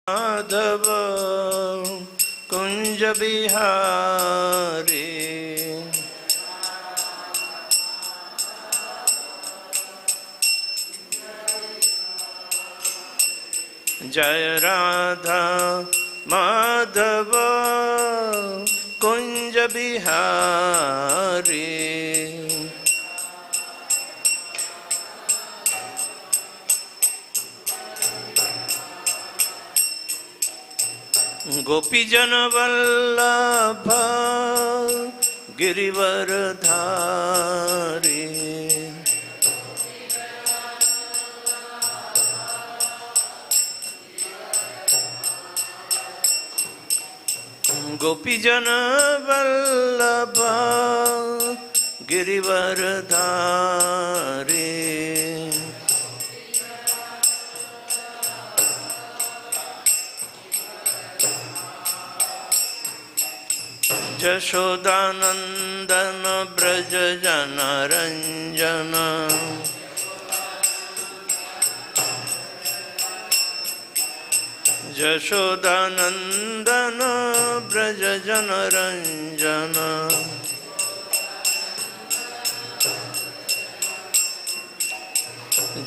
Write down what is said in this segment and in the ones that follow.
माधव कुंज बिहारी जय राधा माधव कुंज बिहारी गोपीजन वल्लभ गिरिवरधारी गोपीजन वल्लभ गिरिवरधारी यशोदानंदन ब्रज जन रंजन यशोदानंदन ब्रज जन रंजन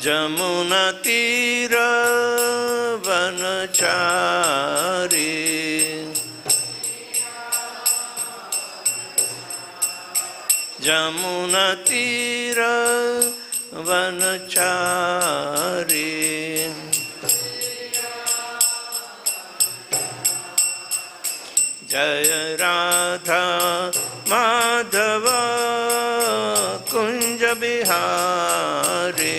जमुना तीर वनचारी जमुना तीर वनचारी जय राधा माधव कुंज बिहारी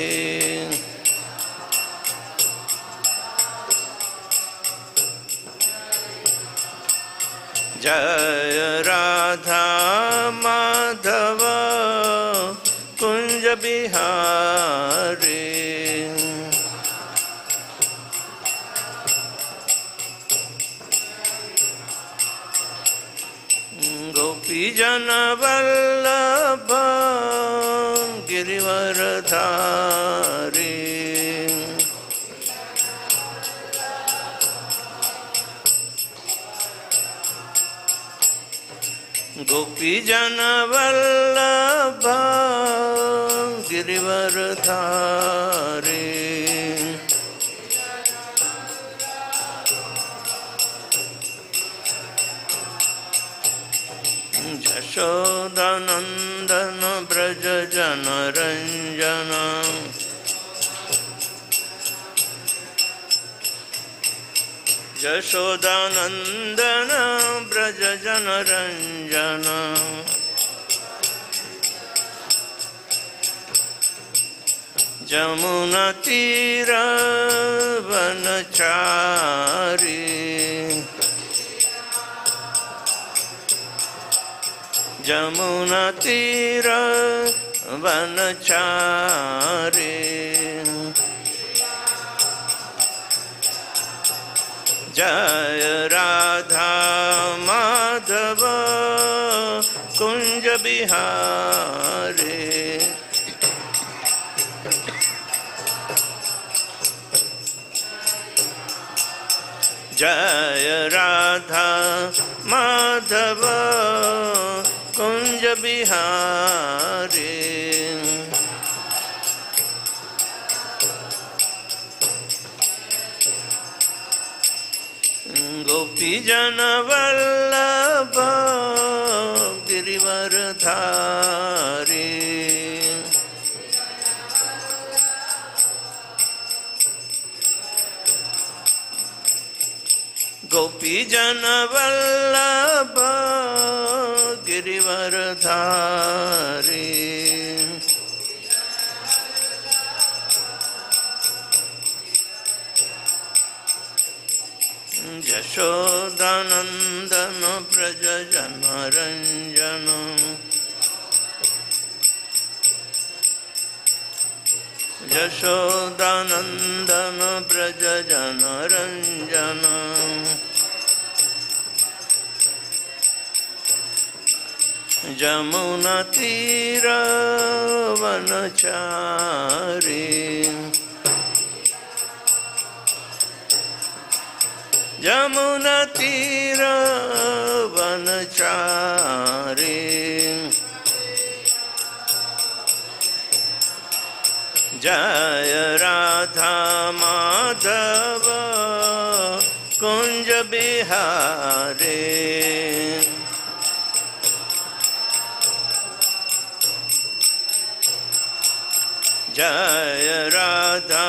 जय राधा माधव कुंज बिहारी गोपीजन वल्लभ गिरिवरधारी गोपीजन वल्लभ गिरिवरधारी यशोदानंदन ब्रज जन रंजन यशोदानंदन ब्रज जन रंजन जमुना तीर वनचारी जमुना तीर वनचारी जय राधा माधव कुंज बिहारी जय राधा माधव कुंज बिहारी गोपीजन वल्लभ गिरिवरधारी गोपीजन वल्लभ गिरिवरधारी यशोदानंदन ब्रज जन रंजन यशोदानंदन ब्रज जन रंजन जमुना तीर वनचारी जमुनतीरवनचारी जय राधा माधव कुंज बिहारी जय राधा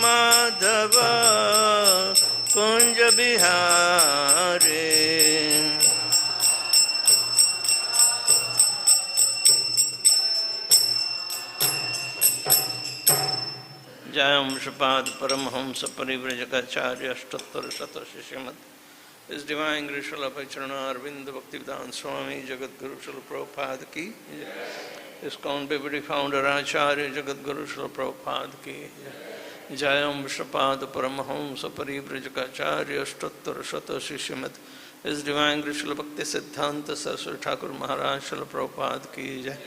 माधव कुंज बिहारी जयं श्रीपाद परमहंस परिव्रजकाचार्य अष्टोत्तर शत शिष्यमत His Divine Grace Srila Arjuna Arvind Bhaktivedanta Swami Jagadguru Srila Prabhupada ki His Count Deputy Founder Acharya Jagadguru Srila Prabhupada ki Jayam Vishnapada Paramahamsa Parivrajakacarya Ashtattar Shata Shishyamat His Divine Grace Srila Bhakti Siddhanta Saraswati Thakur Maharaj Srila Prabhupada ki Jai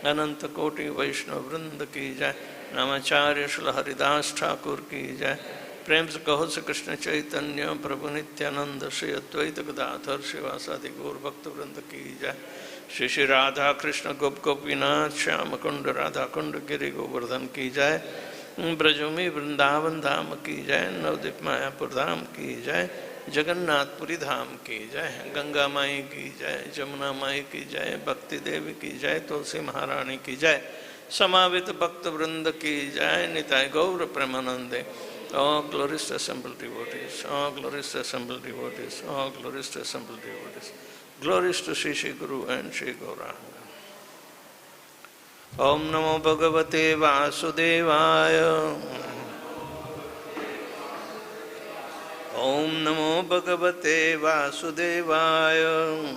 Ananta Koti Vaishnava Vrinda ki Jai Namacharya Srila Haridas Thakur ki Jai प्रेम से कहो से कृष्ण चैतन्य प्रभु नित्यानंद श्री अद्वैत गदाधर श्रीवासादि गौर भक्त वृंद की जय श्री श्री राधा कृष्ण गोप गोपीनाथ श्याम कुंड राधा कुंड गिरि गोवर्धन की जय ब्रजभूमि वृंदावन धाम की जय नवदीप मायापुर धाम की जय जगन्नाथपुरी धाम की जय गंगा माई की जय जमुना माई की जय भक्ति देवी की जय तुलसी महारानी की जय समावित भक्त वृंद की जय निताय गौर प्रेमानंदे All glorious to assembled devotees, all glorious to assembled devotees, all glorious to assembled devotees. Glorious to Shri Shri Guru and Shri Gauranga. Om Namo Bhagavate Vasudevaya. Om Namo Bhagavate Vasudevaya.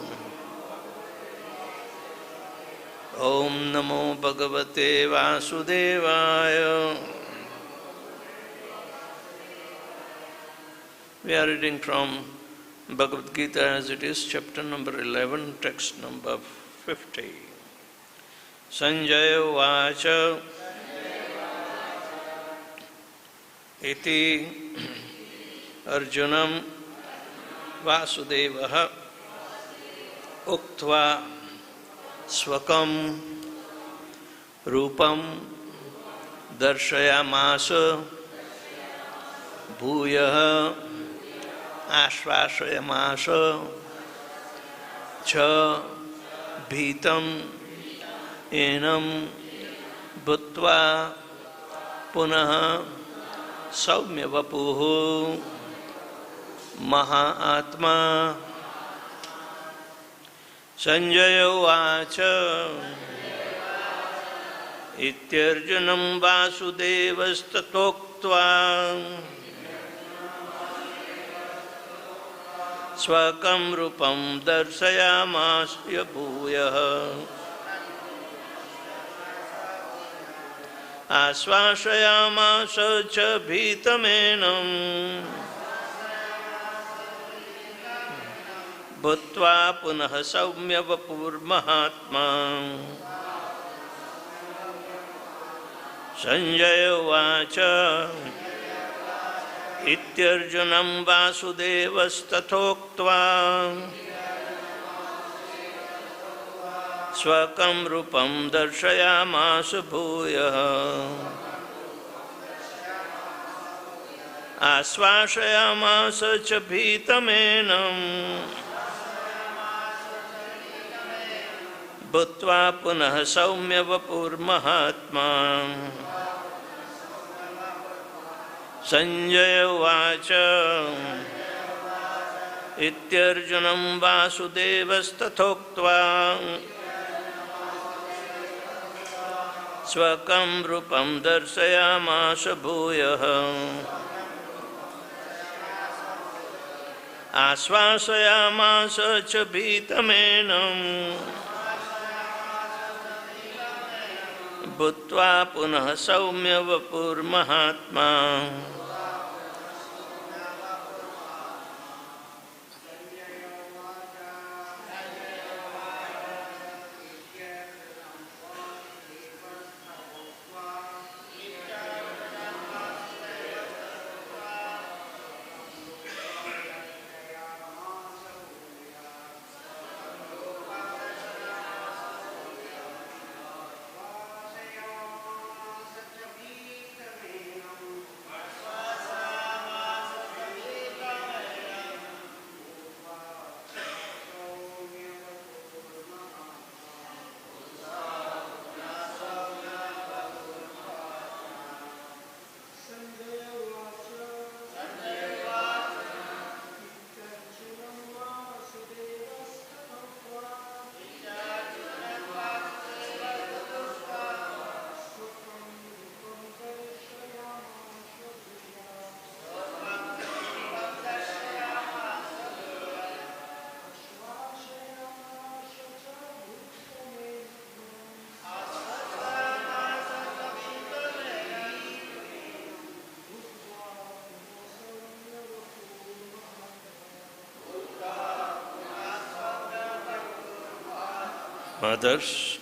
Om Namo Bhagavate Vasudevaya. We are reading from Bhagavad Gita as it is, chapter number 11, text number 50. Sañjaya uvāca iti arjunaṁ vāsudevaḥ uktvā svakam rūpam darśayāmāsa bhūyaḥ āśvāsayām cha bhītam enaṁ bhūtvā punaḥ saumya-vapur mahā-ātmā. Sañjaya uvāca ityarjunaṁ vāsudevas tathoktvā svakam rūpam darśayām bhūyaḥ āśvāsayām cha bhītam enaṁ bhūtvā punaḥ saumya-vapur mahātmā. Sañjaya uvāca ityarjunaṁ vāsudevas tathoktvā svakam rūpam darśayām bhūyaḥ āśvāsayām cha bhītam enaṁ bhūtvā punaḥ saumya-vapur mahātmā. Sañjaya uvāca ityarjunaṁ vāsudevas tathoktvā svakam rūpam darśayām bhūyaḥ āśvāsayām cha bhītam enaṁ bhūtvā punaḥ saumya-vapur mahātmā. Others.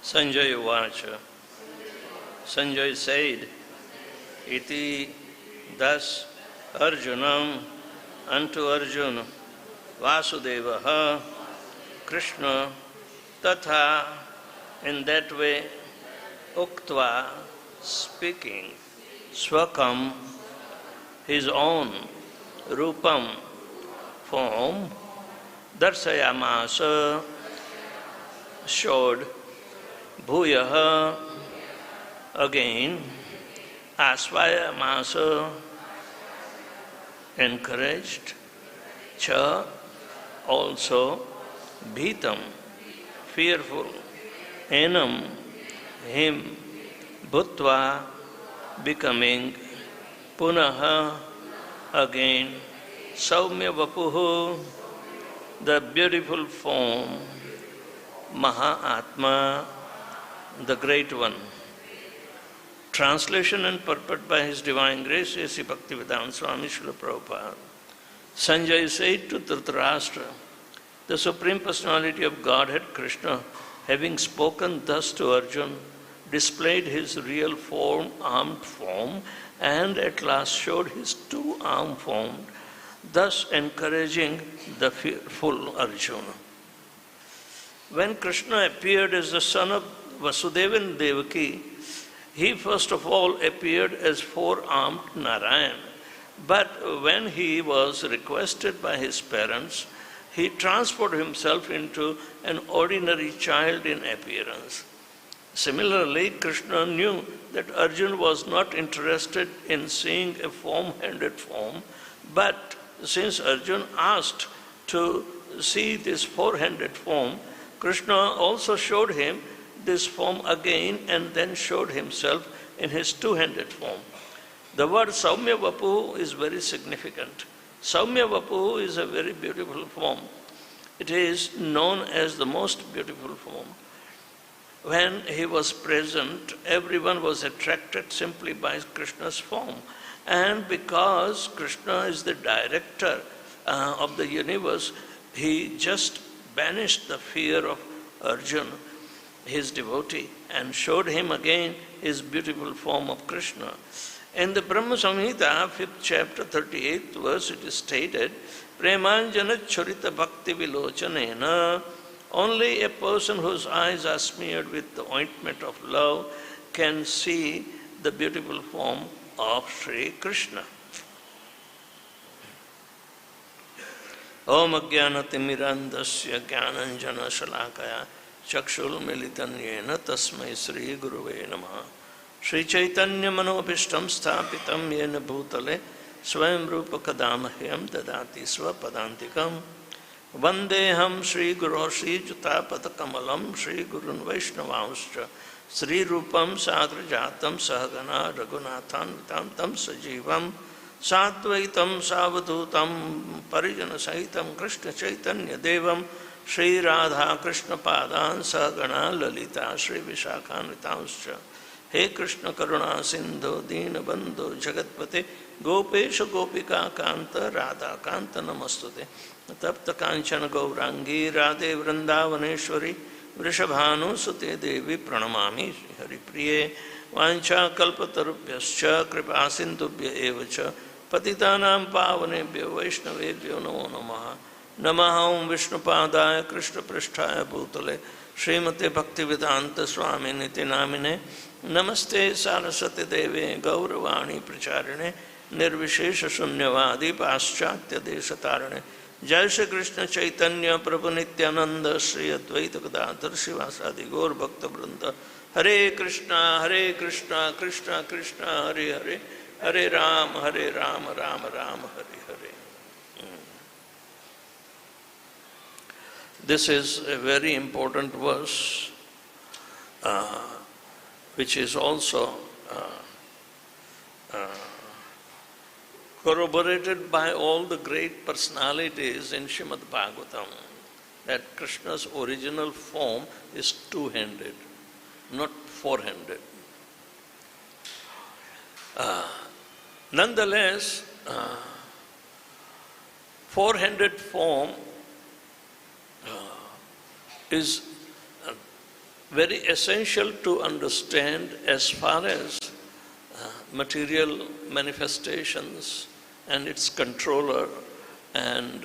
Sañjaya. Sañjaya said, Iti, thus arjunam, unto Arjuna, vāsudevaḥ, Kṛṣṇa, tathā, in that way, uktvā, speaking, svakam, his own, rūpam, form, darśayām, showed, bhūyaḥ, again, āśvāsayām, encouraged, cha, also, bhītam, fearful, enaṁ, him, bhūtvā, becoming, punaḥ, again, saumya-vapur, the beautiful form, mahā-ātmā, the Great One. Translation and purport by His Divine Grace, A.C. Bhaktivedanta Swami Srila Prabhupada. Sañjaya said to Dhritarashtra, the Supreme Personality of Godhead, Kṛṣṇa, having spoken thus to Arjuna, displayed his real form, armed form, and at last showed his two-armed form, thus encouraging the fearful Arjuna. When Kṛṣṇa appeared as the son of Vasudeva and Devaki, he first of all appeared as four-armed Narayan. But when he was requested by his parents, he transformed himself into an ordinary child in appearance. Similarly, Kṛṣṇa knew that Arjuna was not interested in seeing a form-handed form, but since Arjuna asked to see this four-handed form, Kṛṣṇa also showed him this form again and then showed himself in his two-handed form. The word saumya-vapur is very significant. Saumya-vapur is a very beautiful form. It is known as the most beautiful form. When he was present, everyone was attracted simply by Kṛṣṇa's form. And because Kṛṣṇa is the director of the universe, he just banished the fear of Arjuna, his devotee, and showed him again his beautiful form of Kṛṣṇa. In the Brahma Samhita, 5th chapter, 38th verse, it is stated, Premanjana Charita Bhakti Vilochanena, only a person whose eyes are smeared with the ointment of love can see the beautiful form of Sri Kṛṣṇa. Om Ajnanatimmirandasya Jnananjana Shalakaya Chakshul Militanyena Tasmai Sri Guruve Namaha. Sri Chaitanya Manobhishtam Sthapitam Yena Bhutale Swayam Rupa Kadamahyam Dadati Swapadantikam Vandeham Sri Guru Sri Jutapada Kamalam Sri Gurun Vaishnavanscha Sri Rūpaṁ Sagrajatam Sahagana Raghunathan Vitantam Sajivam Satvaitam Savadhutam Parijana Sahitam Kṛṣṇa Chaitanya Devam Sri Radha Kṛṣṇa Padan Sahagana Lalita Sri Vishakhan Vitamscha He Kṛṣṇa Karuna Sindhu Dīna Bandhu Jagatpate Gopesha Gopika Kanta Radha Kanta Namastute Tapta Kanchana Gaurangi Radhe Vrindavaneshwari Vrishabhanu Sute Devi Pranamami Hari Priye वाञ्छा कल्पतरुभ्यश्च कृपा सिन्धुभ्य एव च पतितानां पावनेभ्यो वैष्णवेभ्यो नमो नमः। नमः ओं विष्णुपादाय कृष्णपृष्ठाय भूतले श्रीमते भक्तिवेदांत स्वामिनिति नामिने नमस्ते सारस्वती देवे गौरवाणी प्रचारिणे निर्विशेष शून्यवादी पाश्चात्य देशतारिणे। जय श्री कृष्ण चैतन्य प्रभु नित्यानंद श्री अद्वैत गदाधर शिवासादि गौर भक्त वृंद। हरे कृष्णा कृष्णा कृष्णा हरे हरे, हरे Ram Ram Ram Hare Hare. This is a very important verse, which is also corroborated by all the great personalities in Srimad Bhagavatam, that Krishna's original form is two-handed, not four-handed. Nonetheless, four-handed form is very essential to understand as far as material manifestations and its controller and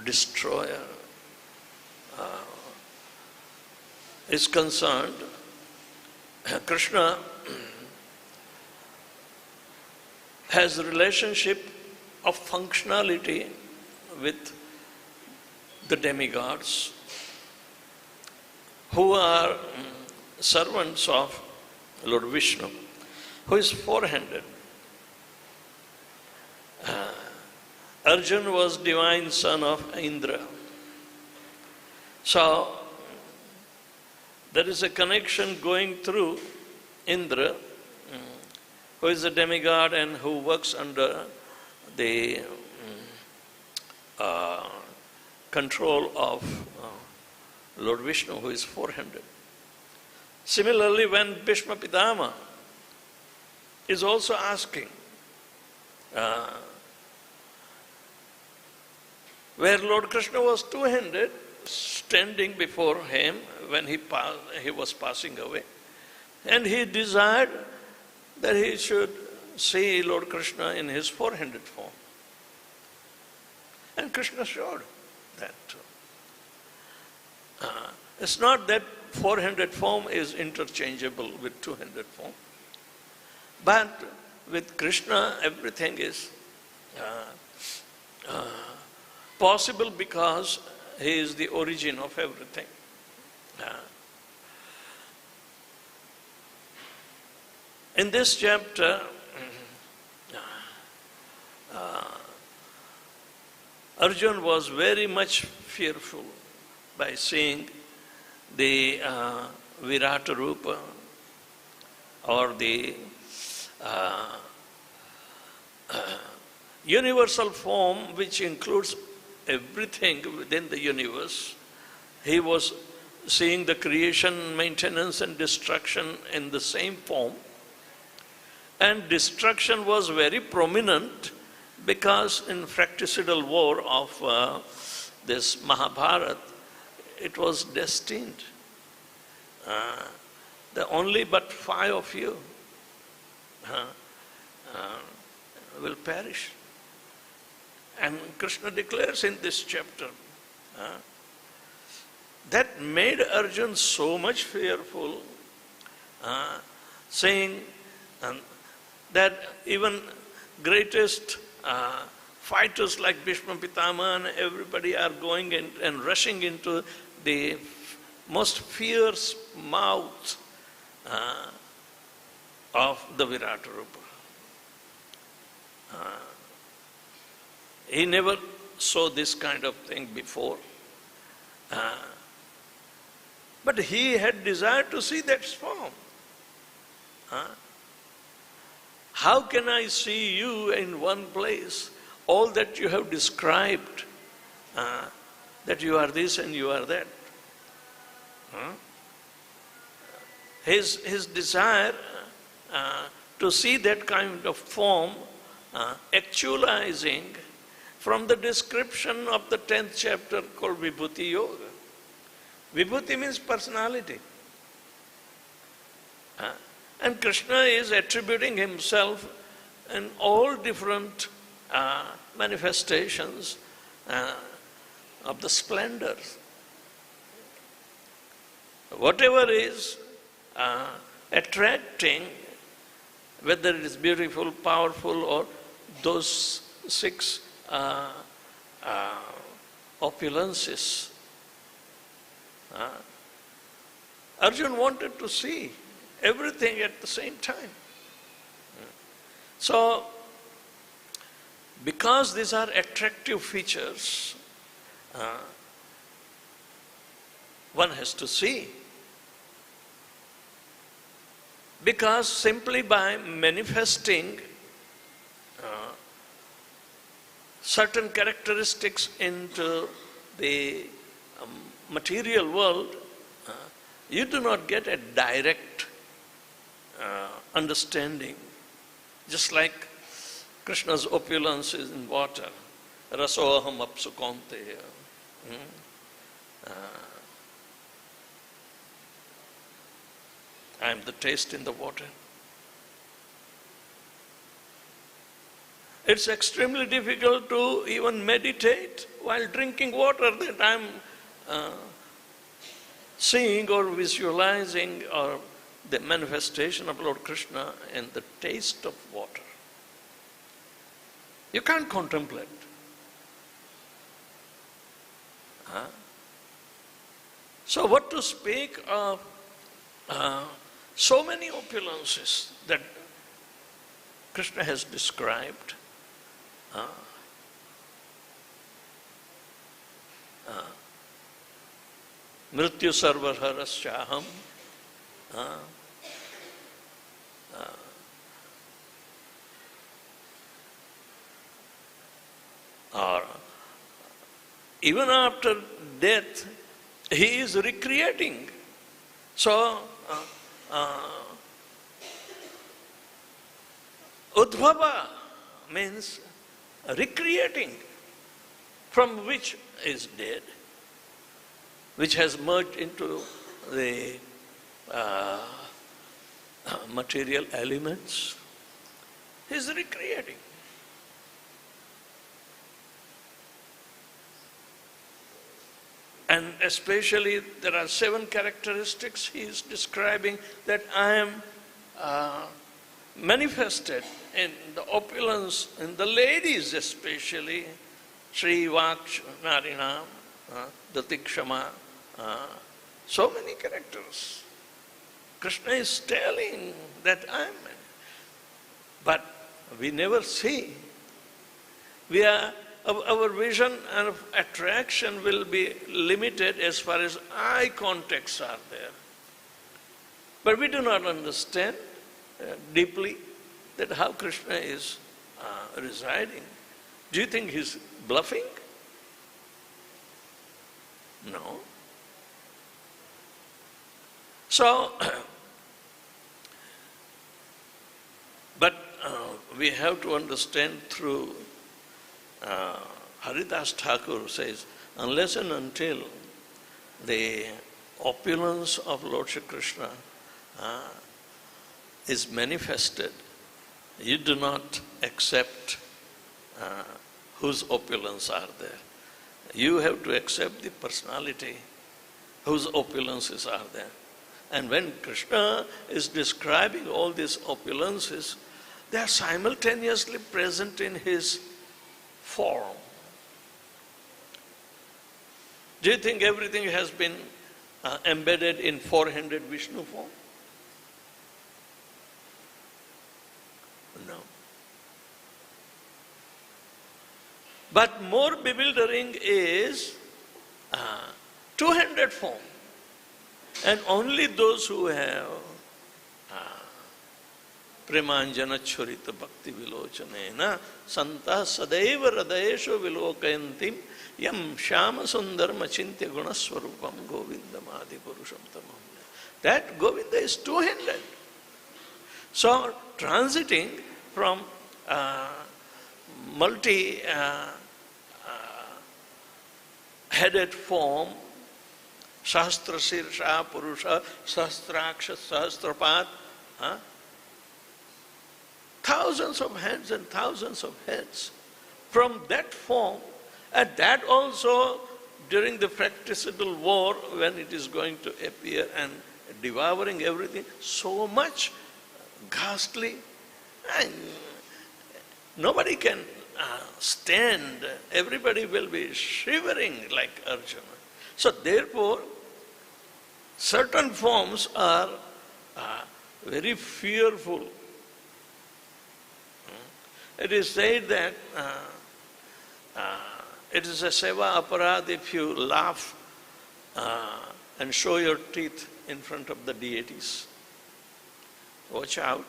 destroyer is concerned. Kṛṣṇa has a relationship of functionality with the demigods, who are servants of Lord Vishnu, who is four-handed. Arjuna was divine son of Indra. So there is a connection going through Indra, who is a demigod and who works under the control of Lord Vishnu, who is four-handed. Similarly, when Bhishma Pitama is also asking, where Lord Kṛṣṇa was two-handed, standing before him when he was passing away, and he desired that he should see Lord Kṛṣṇa in his four-handed form. And Kṛṣṇa showed that. It's not that four-handed form is interchangeable with two-handed form, but with Kṛṣṇa everything is possible because he is the origin of everything. In this chapter, Arjuna was very much fearful by seeing the Virata Rūpa, or the universal form which includes everything within the universe. He was seeing the creation, maintenance and destruction in the same form. And destruction was very prominent because in fratricidal war of this Mahabharata, it was destined. The only but 5 of you will perish. And Kṛṣṇa declares in this chapter, that made Arjuna so much fearful, saying that even greatest fighters like Bhishma Pitama and everybody are going in and rushing into the most fierce mouth of the Virata Rūpa. He never saw this kind of thing before. But he had desired to see that form. How can I see you in one place, all that you have described, that you are this and you are that? His desire to see that kind of form actualizing from the description of the 10th chapter called Vibhuti Yoga. Vibhuti means personality. And Kṛṣṇa is attributing himself in all different manifestations of the splendors. Whatever is attracting, whether it is beautiful, powerful, or those six opulences. Arjuna wanted to see everything at the same time. So, because these are attractive features, one has to see. Because simply by manifesting certain characteristics into the material world, you do not get a direct understanding. Just like Krishna's opulence is in water. Rasoham apsu kaunteya. I am the taste in the water. It's extremely difficult to even meditate while drinking water that I am seeing or visualizing, or the manifestation of Lord Kṛṣṇa in the taste of water. You can't contemplate. So what to speak of so many opulences that Kṛṣṇa has described. Mrityu sarvarharasyaḥam. Or even after death, he is recreating. So, uktvā means recreating, from which is dead, which has merged into the material elements. He is recreating. And especially there are 7 characteristics he is describing that I am manifested in the opulence, in the ladies especially, Shri Vāksha Narinam, Datikshama, so many characters. Kṛṣṇa is telling that I am, but we never see. Our vision and attraction will be limited as far as eye contacts are there. But we do not understand deeply that how Kṛṣṇa is residing. Do you think he's bluffing? No. So, but we have to understand through Haridas Thakur says, unless and until the opulence of Lord Shri Kṛṣṇa is manifested, you do not accept whose opulence are there. You have to accept the personality whose opulences are there. And when Kṛṣṇa is describing all these opulences, they are simultaneously present in his form. Do you think everything has been embedded in four-handed Vishnu form? No. But more bewildering is two-handed form. And only those who have Premanjana Churita Bhakti Vilochanena Santa Sadeva Radayesho Vilokayantim Yam Shama Sundaram Achintya Gunaswarupam Govindam Adi Purusham Tamam. That Govinda is two-handed. So transiting from multi-headed form, Sahasra Sirsha Purusha, Sahasraksha, Sahasrapat, Huh? Thousands of heads and thousands of heads from that form, and that also during the fratricidal war when it is going to appear and devouring everything, so much ghastly, and nobody can stand, everybody will be shivering like Arjuna. So therefore, certain forms are very fearful. It is said that it is a seva aparad if you laugh and show your teeth in front of the deities. Watch out.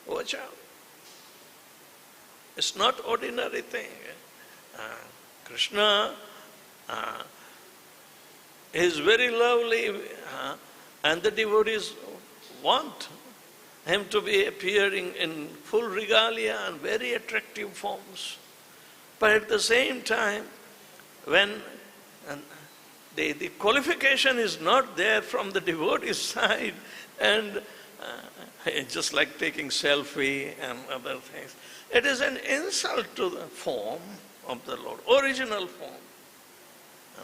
Watch out. It's not ordinary thing. Kṛṣṇa is very lovely, and the devotees want him to be appearing in full regalia and very attractive forms. But at the same time, when the qualification is not there from the devotee side, and just like taking selfie and other things, it is an insult to the form of the Lord, original form.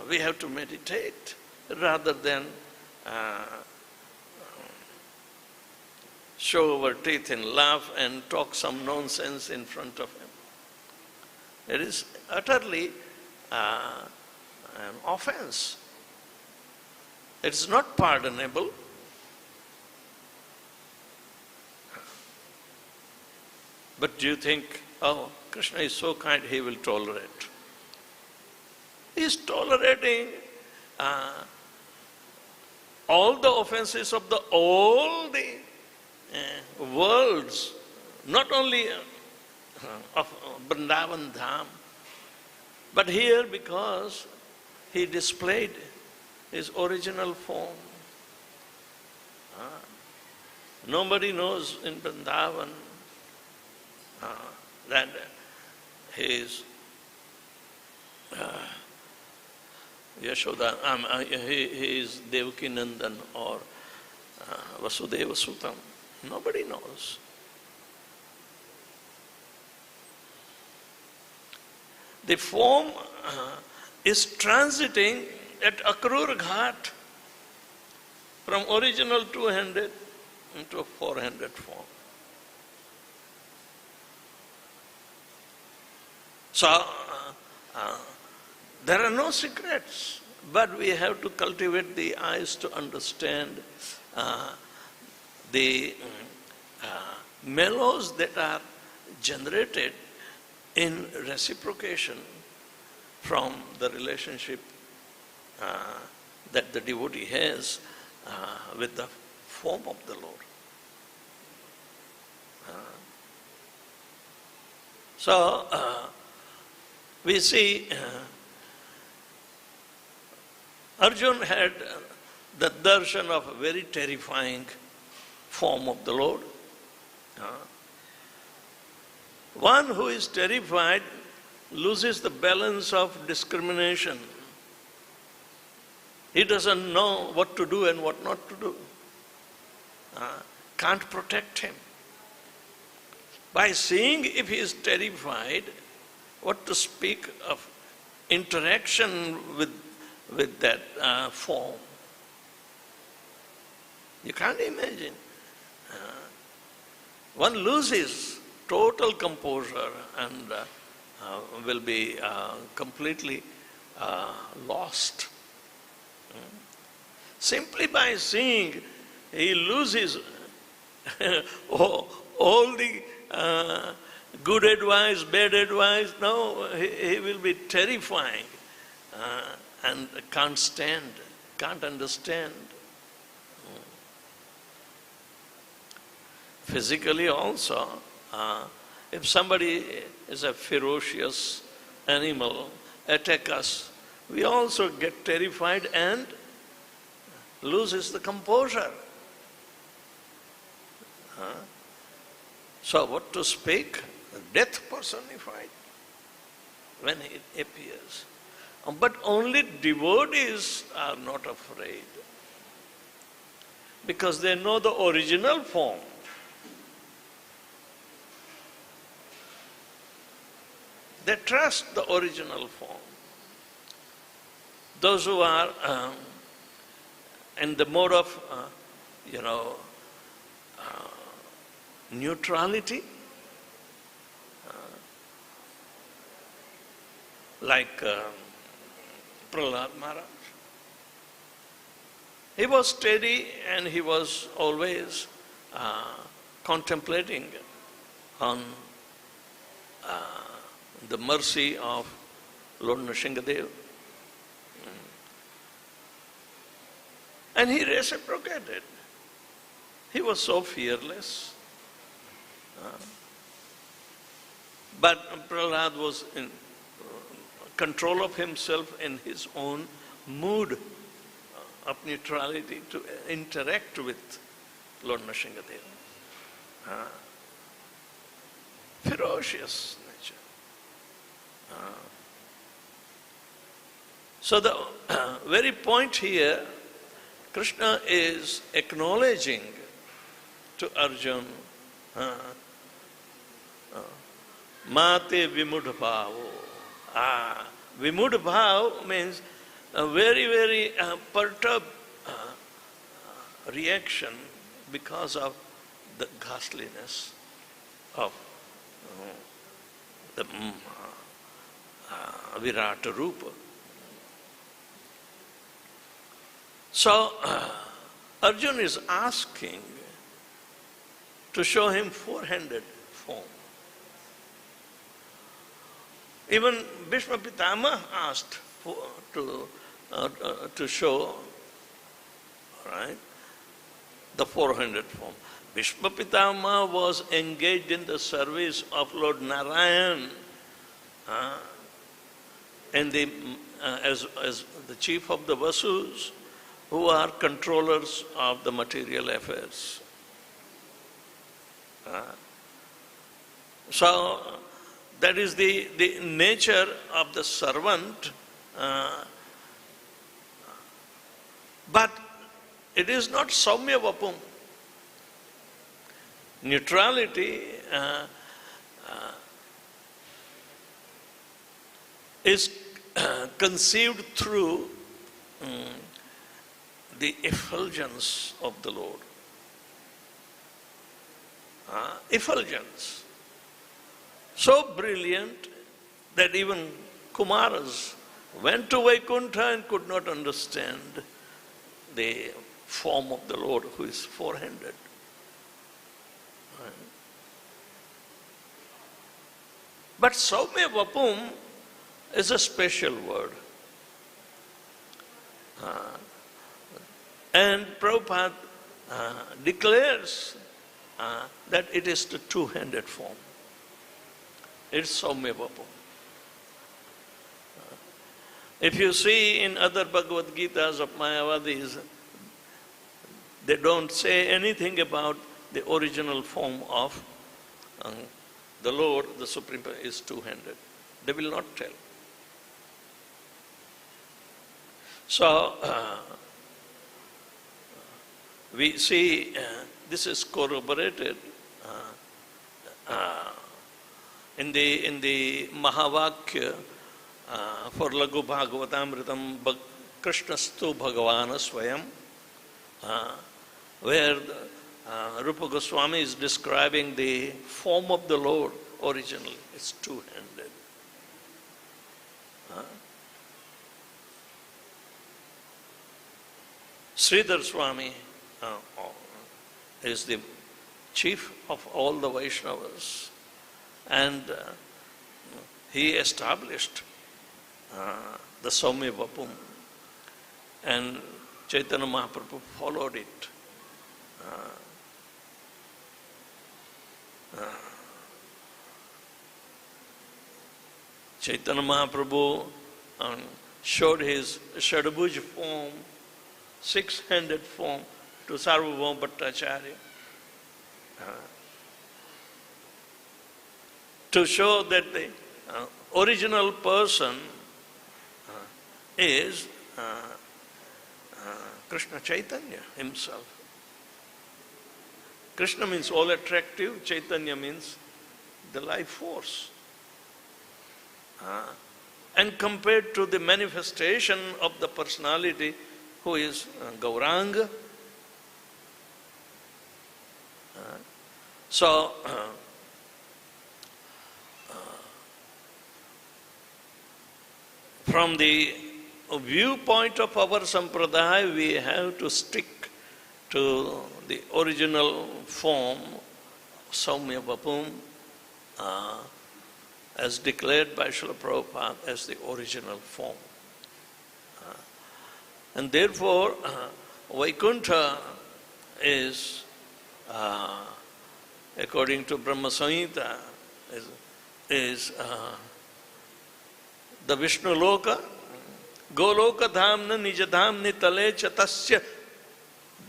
We have to meditate rather than show our teeth and laugh and talk some nonsense in front of him. It is utterly an offense. It is not pardonable. But do you think, oh, Kṛṣṇa is so kind, he will tolerate? He is tolerating all the offenses of all the worlds, not only of Vrindavan Dham, but here because he displayed his original form. Nobody knows in Vrindavan that he is Yashoda, he is Devaki Nandan or Vasudevas. Nobody knows. The form is transiting at Akrur Ghat from original 200 into a 400 form. So, there are no secrets, but we have to cultivate the eyes to understand the mellows that are generated in reciprocation from the relationship that the devotee has with the form of the Lord. We see Arjuna had the darshan of a very terrifying form of the Lord. One who is terrified loses the balance of discrimination. He doesn't know what to do and what not to do. Can't protect him. By seeing if he is terrified, what to speak of interaction with that form. You can't imagine. One loses total composure and will be completely lost. Simply by seeing, he loses all the good advice, bad advice. No, he will be terrifying and can't stand, can't understand. Physically also, if somebody is a ferocious animal, attack us, we also get terrified and loses the composure. So what to speak? Death personified when it appears. But only devotees are not afraid. because they know the original form. They trust the original form. Those who are in the mode of, neutrality, like Prahlad Maharaj. He was steady and he was always contemplating on the mercy of Lord Nrsimhadev. And he reciprocated. He was so fearless. But Prahlad was in control of himself in his own mood of neutrality to interact with Lord Nrsimhadev. Ferocious nature. So the very point here, Kṛṣṇa is acknowledging to Arjuna, Mate vimudbhavo. Vimudbhav means a very, very perturbed reaction because of the ghastliness of the Virata Rupa. So Arjuna is asking to show him four-handed form. Even Bhishma Pitama asked to show, right, the four-handed form. Bhishma Pitama was engaged in the service of Lord Narayan and as the chief of the Vasus, who are controllers of the material affairs. So that is the nature of the servant, but it is not saumya-vapur. Neutrality is conceived through the effulgence of the Lord. Effulgence. So brilliant that even Kumaras went to Vaikuntha and could not understand the form of the Lord who is four-handed. But saumya-vapur is a special word. And Prabhupada declares that it is the two-handed form. It's saumya-vapur. If you see in other Bhagavad Gitas of Mayavadis, they don't say anything about the original form of the Lord, the Supreme Personality, is two-handed. They will not tell. So, we see this is corroborated in the mahā-vākya for Lagu Bhagavatamritam Kṛṣṇastu Bhagavāna Swayam, where Rupa Goswami is describing the form of the Lord originally. It's two-handed. Sridhar Swami is the chief of all the Vaishnavas, and he established the saumya-vapur, and Chaitanya Mahaprabhu followed it. Chaitanya Mahaprabhu showed his Shadabhuj form, six-handed form, to Sarvabhauma Bhattacharya to show that the original person is Kṛṣṇa Chaitanya himself. Kṛṣṇa means all attractive, Chaitanya means the life force. And compared to the manifestation of the personality who is Gauranga. So, from the viewpoint of our sampradaya, we have to stick to the original form, saumya-vapur, as declared by Srila Prabhupada as the original form. And therefore, Vaikuntha is, according to Brahma Samhita, is the Vishnu Loka, Goloka Dhamna Nijadhamni Tale Chatasya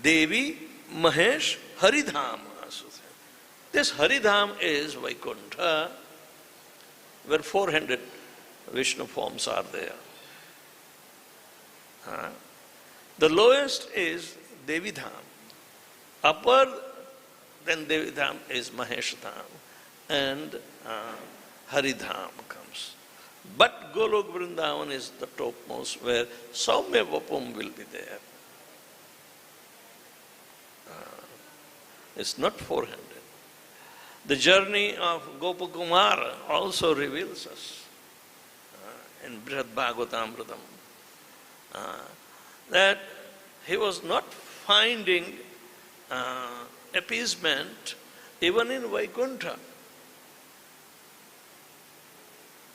Devi Mahesh Haridham. This Haridham is Vaikuntha, where 400 Vishnu forms are there. The lowest is Devi Dham. Upper than Devi Dham is Mahesh Dham, and Haridham comes. But Golok Vrindavan is the topmost, where saumya-vapur will be there. It's not 400. The journey of Gopakumara also reveals us in Brihad Bhagavatamritam that he was not finding appeasement even in Vaikuntha.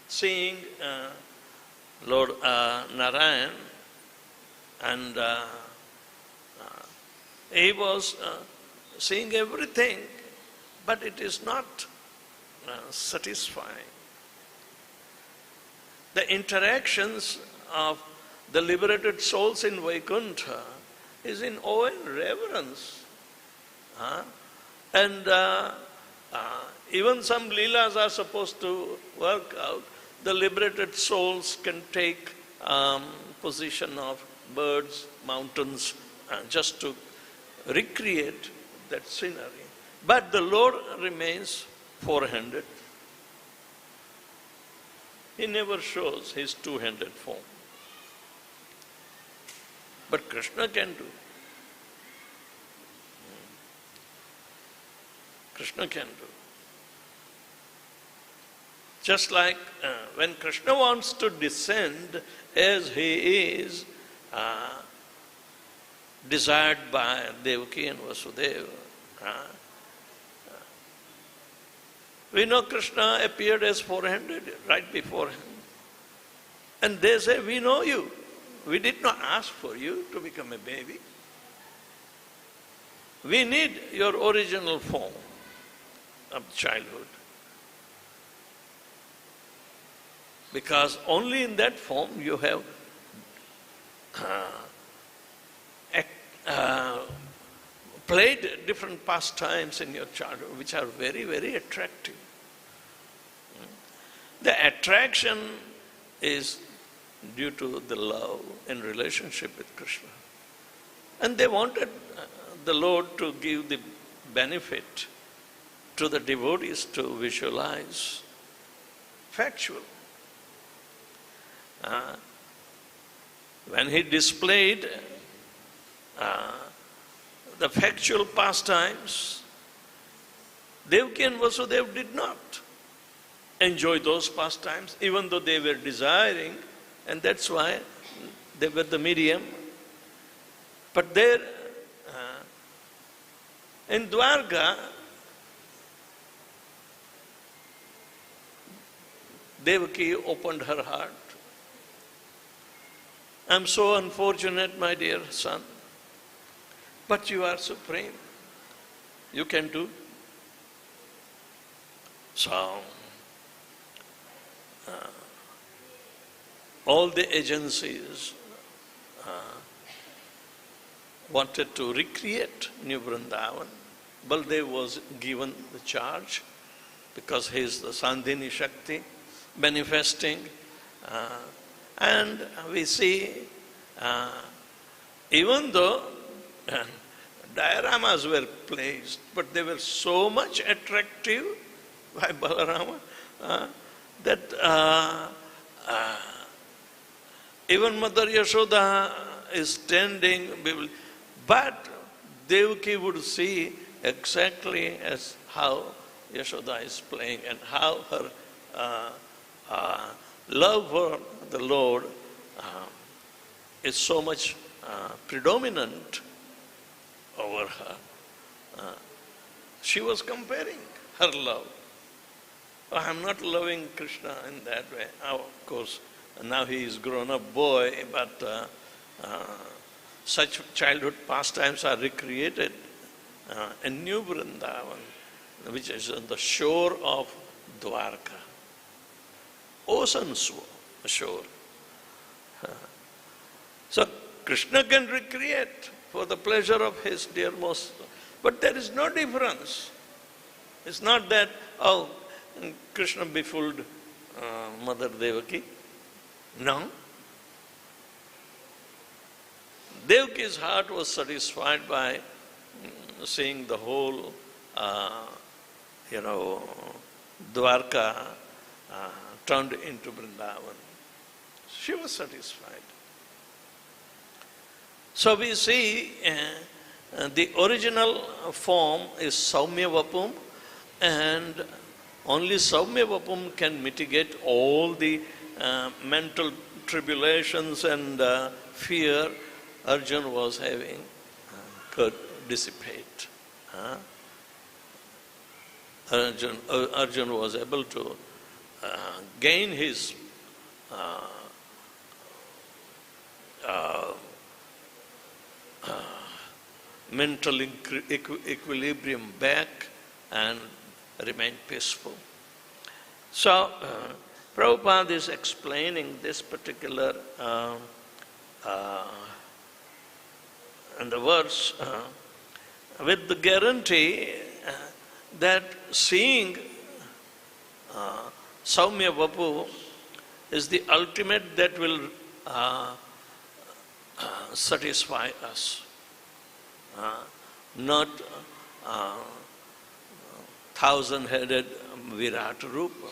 Seeing Lord Narayan, and he was seeing everything, but it is not satisfying. The interactions of the liberated souls in Vaikuntha is in awe and reverence. And even some leelas are supposed to work out. The liberated souls can take position of birds, mountains, just to recreate that scenery. But the Lord remains 400. He never shows his two-handed form. But Kṛṣṇa can do. Kṛṣṇa can do. Just like when Kṛṣṇa wants to descend as he is desired by Devaki and Vasudeva. We know Kṛṣṇa appeared as 400 right before him. And they say, we know you. We did not ask for you to become a baby. We need your original form of childhood. Because only in that form you have played different pastimes in your childhood, which are very, very attractive. The attraction is due to the love and relationship with Kṛṣṇa. And they wanted the Lord to give the benefit to the devotees to visualize factual. When he displayed the factual pastimes, Devaki and Vasudeva did not enjoy those pastimes, even though they were desiring, and that's why they were the medium. But there, in Dwarka, Devaki opened her heart. I'm so unfortunate, my dear son, but you are supreme. You can do. So, all the agencies wanted to recreate New Vrindavan. Baldev was given the charge because he is the Sandhini Shakti manifesting. And we see, even though dioramas were placed, but they were so much attractive by Balarama that even Mother Yashoda is standing, but Devaki would see exactly as how Yashoda is playing and how her love for the Lord is so much predominant over her. She was comparing her love. Oh, I'm not loving Kṛṣṇa in that way. Of course, now he is grown-up boy, but such childhood pastimes are recreated in New Vrindavan, which is on the shore of Dwarka. Ocean shore. So Kṛṣṇa can recreate for the pleasure of his dearmost, but there is no difference. It's not that, oh, Kṛṣṇa befooled Mother Devaki. No. Devaki's heart was satisfied by seeing the whole, Dwarka turned into Vrindavan. She was satisfied. So we see the original form is saumya-vapur, and only saumya-vapur can mitigate all the mental tribulations and fear Arjuna was having, could dissipate. Arjuna was able to gain his mental equilibrium back and remain peaceful. So, Prabhupada is explaining this particular in the verse with the guarantee that seeing saumya-vapur is the ultimate that will satisfy us, not thousand-headed Virat Rūpa.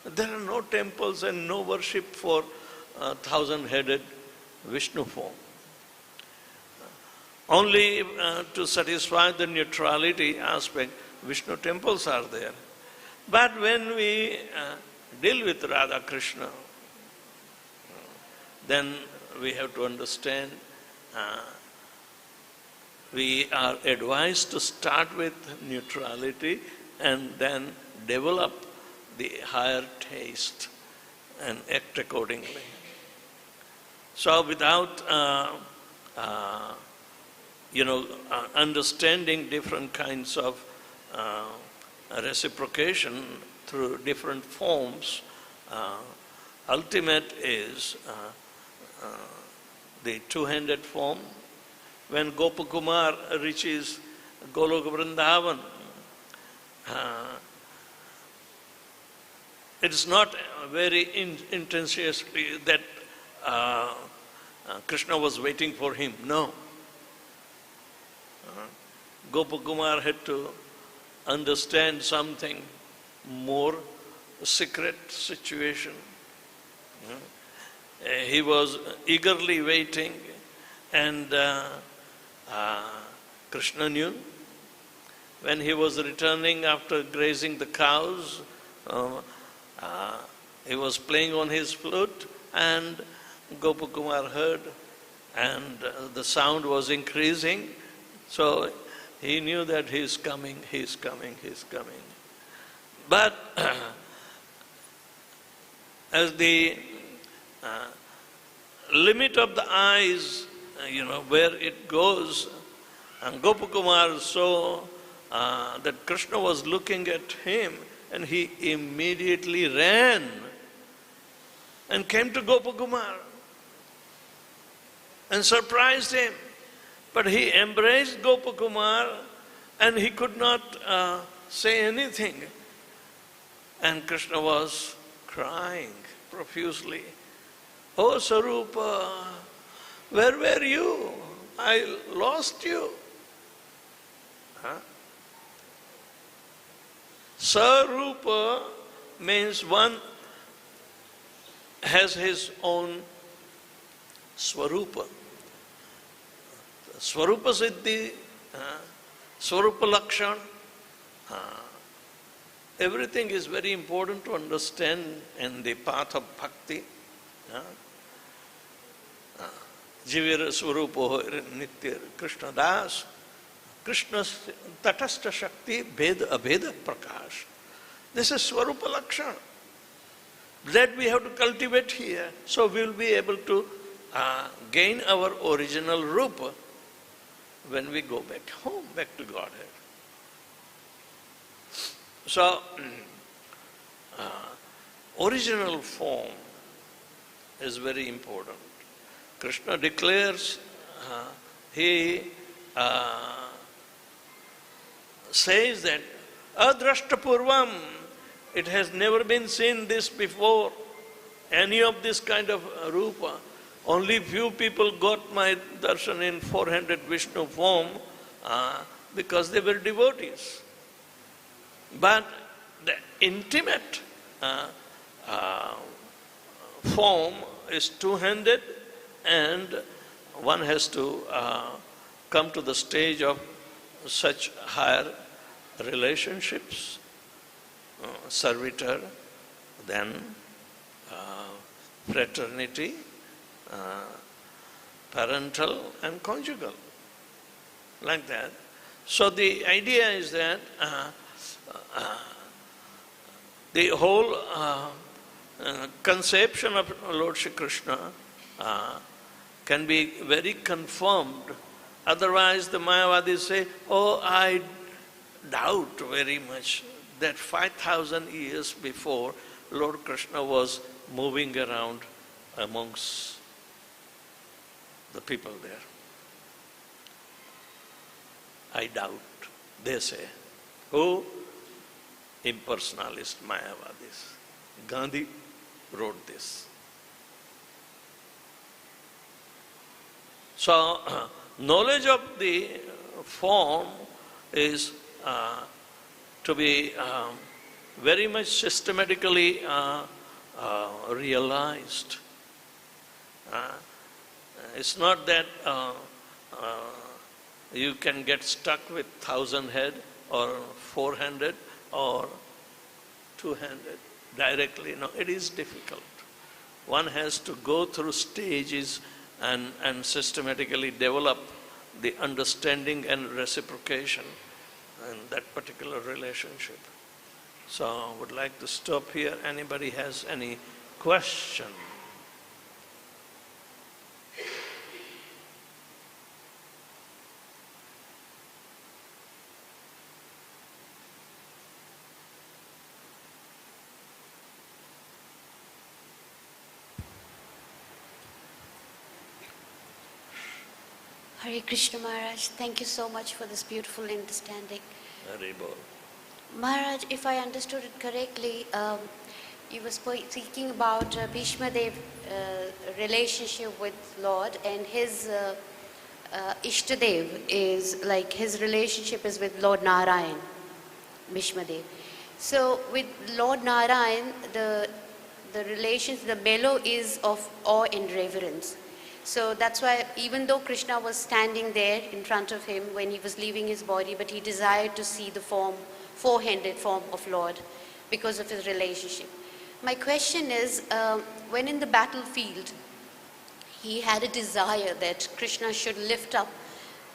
There are no temples and no worship for thousand-headed Vishnu form. Only to satisfy the neutrality aspect, Vishnu temples are there. But when we deal with Radha Kṛṣṇa, then we have to understand we are advised to start with neutrality and then develop the higher taste and act accordingly. So without understanding different kinds of reciprocation through different forms, ultimate is the two-handed form. When Gopakumar reaches Goloka Vrindavan, it's not very intensely that Kṛṣṇa was waiting for him. No. Gopakumar had to understand something more secret situation. He was eagerly waiting, and Kṛṣṇa knew. When he was returning after grazing the cows, he was playing on his flute, and Gopakumar heard, and the sound was increasing, so he knew that he's coming. But as the limit of the eyes, where it goes, and Gopakumar saw that Kṛṣṇa was looking at him, and he immediately ran and came to Gopakumar and surprised him. But he embraced Gopakumar and he could not say anything. And Kṛṣṇa was crying profusely. Oh Sarupa, where were you? I lost you. Sarupa means one has his own swarupa. Swarupa siddhi, swarupa lakshana. Everything is very important to understand in the path of bhakti. Jivira swarupo nitya Kṛṣṇa das. Krishna's tatastha shakti bheda abheda prakash. This is swarupa lakshana. That we have to cultivate here, so we will be able to gain our original rūpa when we go back home, back to Godhead. So, original form is very important. Kṛṣṇa declares, he says that adraṣṭapurvam, it has never been seen this before, any of this kind of rūpa. Only few people got my darshan in 400 Vishnu form because they were devotees. But the intimate form is two-handed, and one has to come to the stage of such higher relationships, servitor, then fraternity, parental and conjugal, like that. So the idea is that the whole conception of Lord Shri Kṛṣṇa can be very confirmed. Otherwise the Mayavadis say, oh, I doubt very much that 5,000 years before Lord Kṛṣṇa was moving around amongst the people there. I doubt, they say. Who? Impersonalist Mayavadis. Gandhi wrote this. So, knowledge of the form is to be very much systematically realized. It's not that you can get stuck with 1,000 head or 400 or 200 directly. No, it is difficult. One has to go through stages and systematically develop the understanding and reciprocation in that particular relationship. So I would like to stop here. Anybody has any question? Hare Krishna Maharaj, thank you so much for this beautiful understanding. Hare Bol. Maharaj, if I understood it correctly, you were speaking about Bhishma Dev's relationship with Lord, and his Ishtadev is like his relationship is with Lord Narayan, Bhishma Dev. So with Lord Narayan, the relations, the mellow is of awe and reverence. So that's why even though Kṛṣṇa was standing there in front of him when he was leaving his body, but he desired to see the form, four-handed form of Lord because of his relationship. My question is, when in the battlefield, he had a desire that Kṛṣṇa should lift up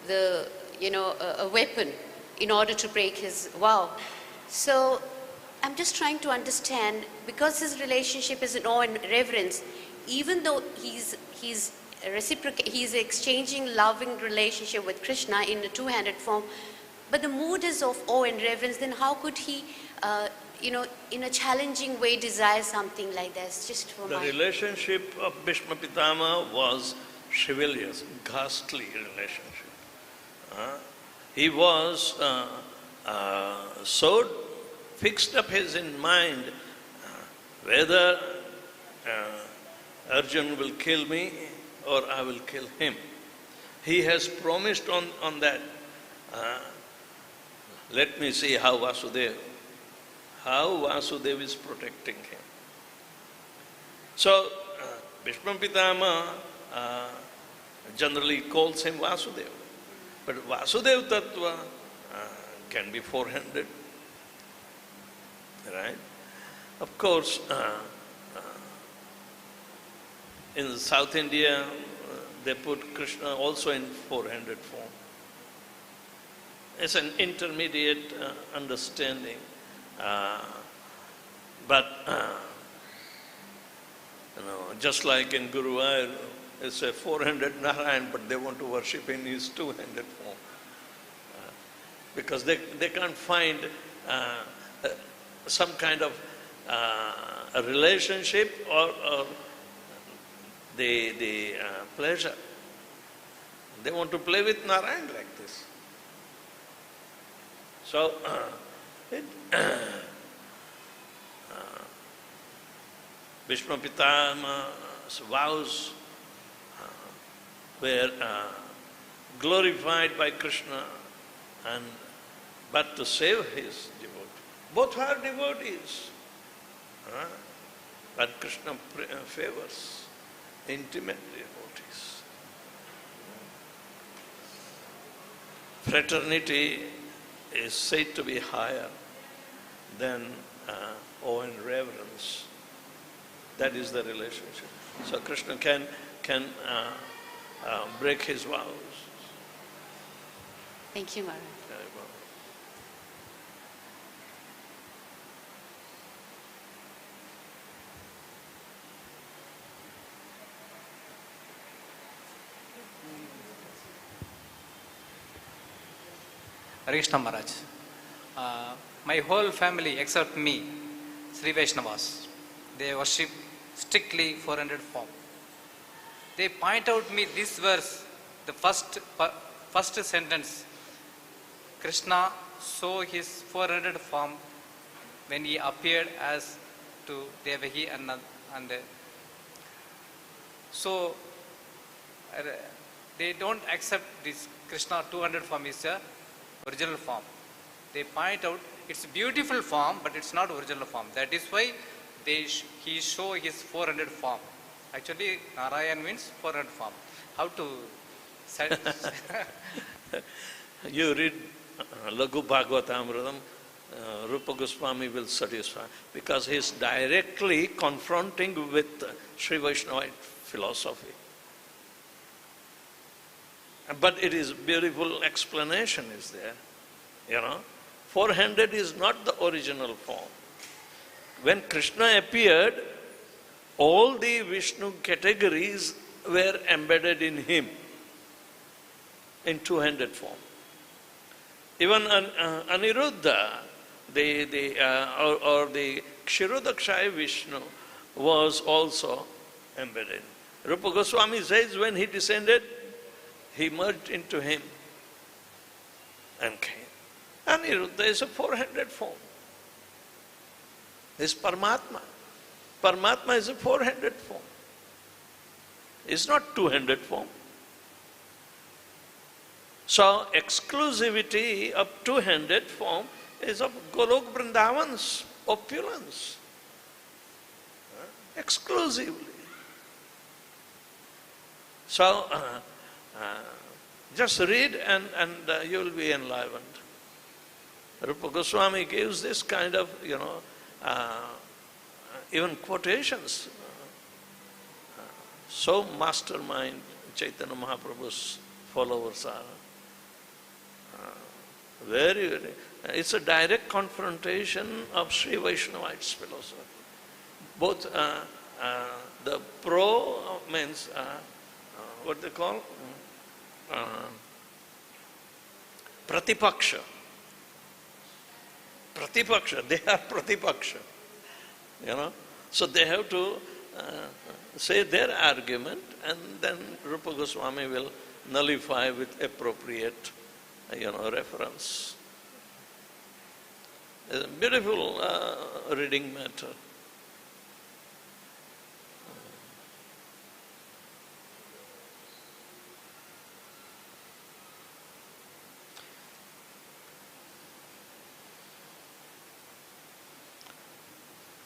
the, a weapon in order to break his vow. So I'm just trying to understand, because his relationship is in awe and reverence, even though he's exchanging loving relationship with Kṛṣṇa in a two-handed form, but the mood is of awe and reverence, then how could he, in a challenging way desire something like this? Just for the relationship of Bhishma Pitama was chivalrous, ghastly relationship. He was so fixed up his in mind whether Arjuna will kill me or I will kill him. He has promised on that. let me see how Vasudeva is protecting him. So, Bhishma Pitama generally calls him Vasudeva. But Vasudeva tathā can be four-handed, right? Of course, in South India, they put Kṛṣṇa also in four-handed form. It's an intermediate understanding. But, just like in Guruvayur, it's a four-handed Narayan, but they want to worship in his two-handed form. Because they can't find some kind of a relationship or the pleasure. They want to play with Narayan like this. So, Bhishma Pitama's vows were glorified by Kṛṣṇa, but to save his devotee. Both are devotees, but Kṛṣṇa favors intimate devotees. Fraternity is said to be higher than awe and reverence. That is the relationship. So Kṛṣṇa can break his vows. Thank you, Maharaj. Hare Krishna Maharaj. My whole family except me, Sri Vaishnavas, they worship strictly 400 form. They point out me this verse, the first sentence. Kṛṣṇa saw his 400 form when he appeared as to Devaki and so they don't accept this Kṛṣṇa 200 form is a original form. They point out it's a beautiful form, but it's not original form. That is why he show his 400 form. Actually, Narayan means 400 form. How to set? You read Laghu Bhagavatamritam, Rupa Goswami will satisfy, because he is directly confronting with Sri Vaishnavite philosophy. But it is beautiful explanation is there, 400 is not the original form. When Kṛṣṇa appeared, all the Vishnu categories were embedded in him in two-handed form. Even Aniruddha, the Kshirodakshaya Vishnu was also embedded. Rupa Goswami says when he descended, he merged into him and came. Aniruddha is a 400 form. Is Paramatma. Paramatma is a 400 form. It's not 200 form. So exclusivity of 200 form is of Golok Vrindavan's opulence. Exclusively. So just read and you will be enlivened. Rupa Goswami gives this kind of, even quotations. So mastermind Chaitanya Mahaprabhu's followers are. Very, very. It's a direct confrontation of Sri Vaishnavite's philosophy. Both the pro means, what they call? Pratipaksha. Pratipaksha, they are Pratipaksha. So they have to say their argument, and then Rupa Goswami will nullify with appropriate, reference. It's a beautiful reading matter.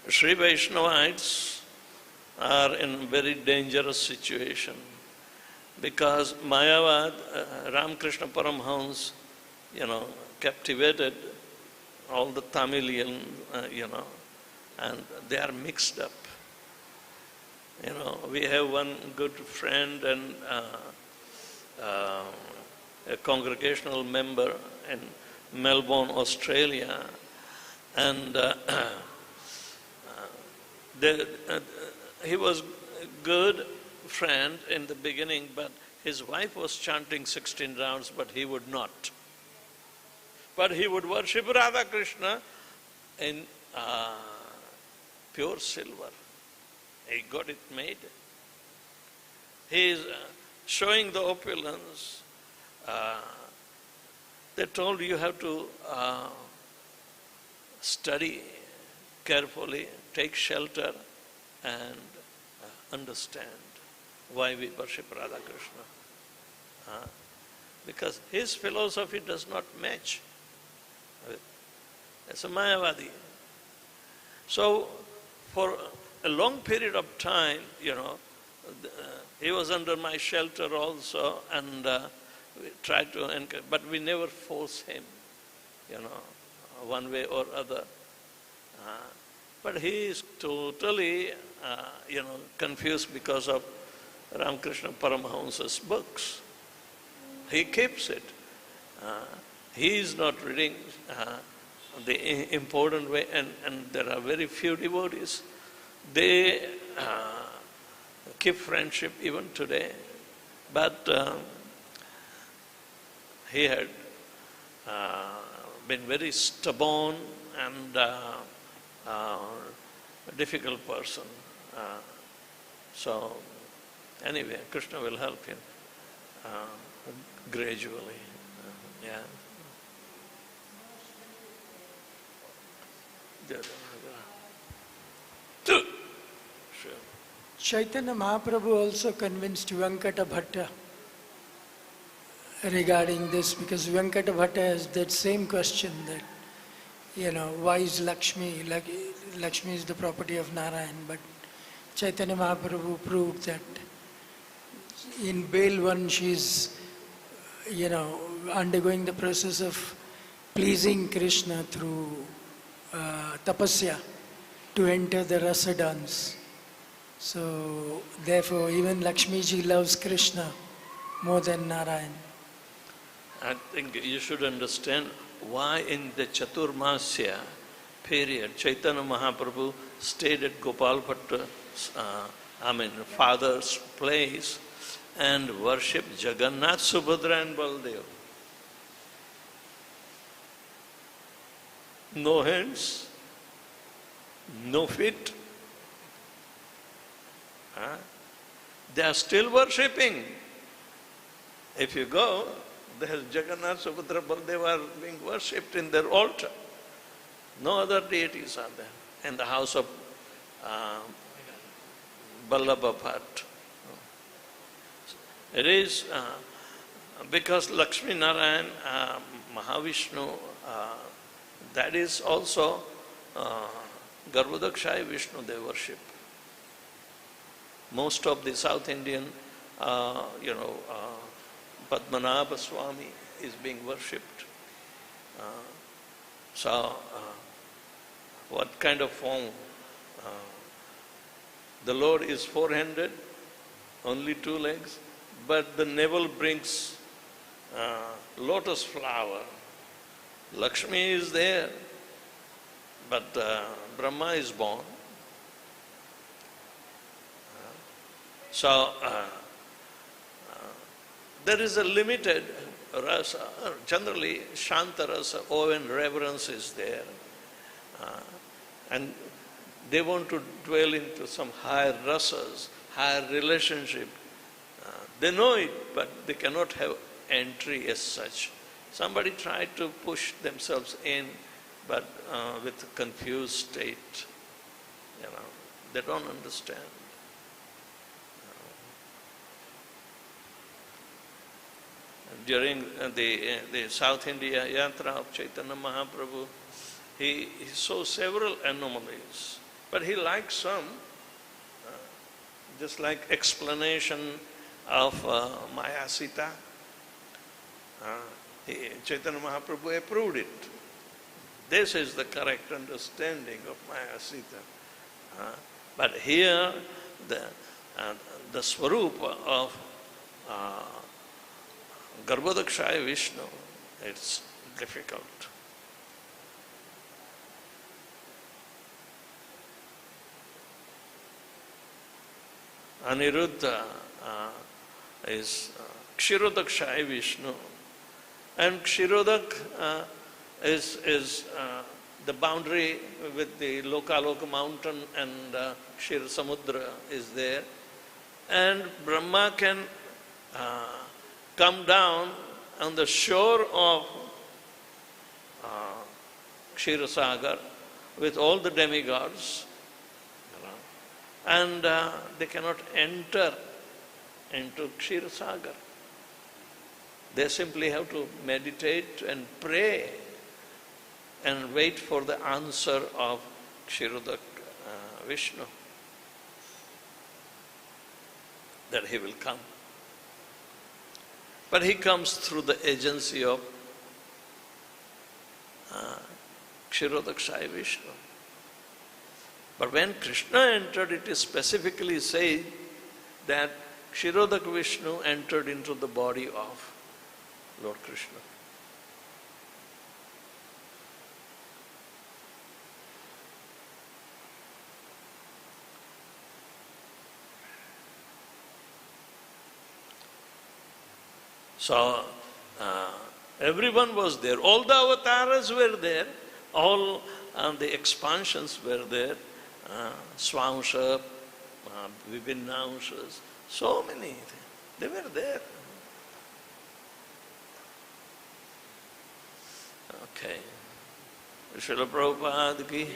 Sri Vaishnavites are in a very dangerous situation because Mayavad, Ramakrishna Paramhans, captivated all the Tamilian, and they are mixed up. We have one good friend and a congregational member in Melbourne, Australia, and he was a good friend in the beginning, but his wife was chanting 16 rounds, but he would not. But he would worship Radha Krishna in pure silver. He got it made. He is showing the opulence. They told you have to study carefully, take shelter, and understand why we worship Radha Krishna. Because his philosophy does not match. It's a Mayavadi. So, for a long period of time, he was under my shelter also, and we tried to encourage, but we never force him, one way or other. But he is totally, confused because of Ramakrishna Paramahansa's books. He keeps it. He is not reading the important way, and there are very few devotees. They keep friendship even today, but he had been very stubborn and a difficult person. So anyway, Krishna will help him gradually. Yeah. Sure. Chaitanya Mahaprabhu also convinced Venkata Bhatta regarding this, because Venkata Bhatta has that same question that, why is Lakshmi? Lakshmi is the property of Narayan, but Chaitanya Mahaprabhu proved that in Bale 1 she's, undergoing the process of pleasing Krishna through tapasya to enter the rasa dance. So therefore even Lakshmi ji loves Krishna more than Narayan. I think you should understand why in the Chaturmasya period Chaitanya Mahaprabhu stayed at Gopal Bhatta's, father's place and worshipped Jagannath, Subhadra and Baldev. No hands, no feet. They are still worshipping. If you go, there's Jagannath, Subhadra, Baldev are being worshipped in their altar. No other deities are there in the house of Vallabha Bhatt. It is because Lakshmi Narayan, Mahavishnu, that is also Garbhodakshaya Vishnu they worship. Most of the South Indian, Padmanabha Swami is being worshipped. So, what kind of form? The Lord is four-handed, only two legs, but the navel brings lotus flower. Lakshmi is there, but Brahma is born. So, there is a limited rasa, generally Shanta rasa, awe and reverence is there. And they want to dwell into some higher rasas, higher relationship. They know it, but they cannot have entry as such. Somebody tried to push themselves in, but with a confused state. They don't understand. During the South India Yatra of Chaitanya Mahaprabhu, he saw several anomalies. But he likes some, just like explanation of Maya-Sita. Chaitanya Mahaprabhu approved it. This is the correct understanding of Maya-Sita. But here, the swarupa of Garbhodakshaya Vishnu, it's difficult. Aniruddha is Kshirodakshaya Vishnu, and Kshirodak is the boundary with the Lokaloka mountain, and Kshira Samudra is there. And Brahma can come down on the shore of Kshira Sagar with all the demigods, and they cannot enter into Kshira Sagar. They simply have to meditate and pray and wait for the answer of Kshirodak Vishnu, that he will come. But he comes through the agency of Kshirodakshaya Vishnu. But when Kṛṣṇa entered, it is specifically said that Kshirodak Vishnu entered into the body of Lord Kṛṣṇa. So, everyone was there. All the avatars were there. All the expansions were there. Swamsha, Vibhinnamshas, so many. They were there. Okay. Srila Prabhupada ki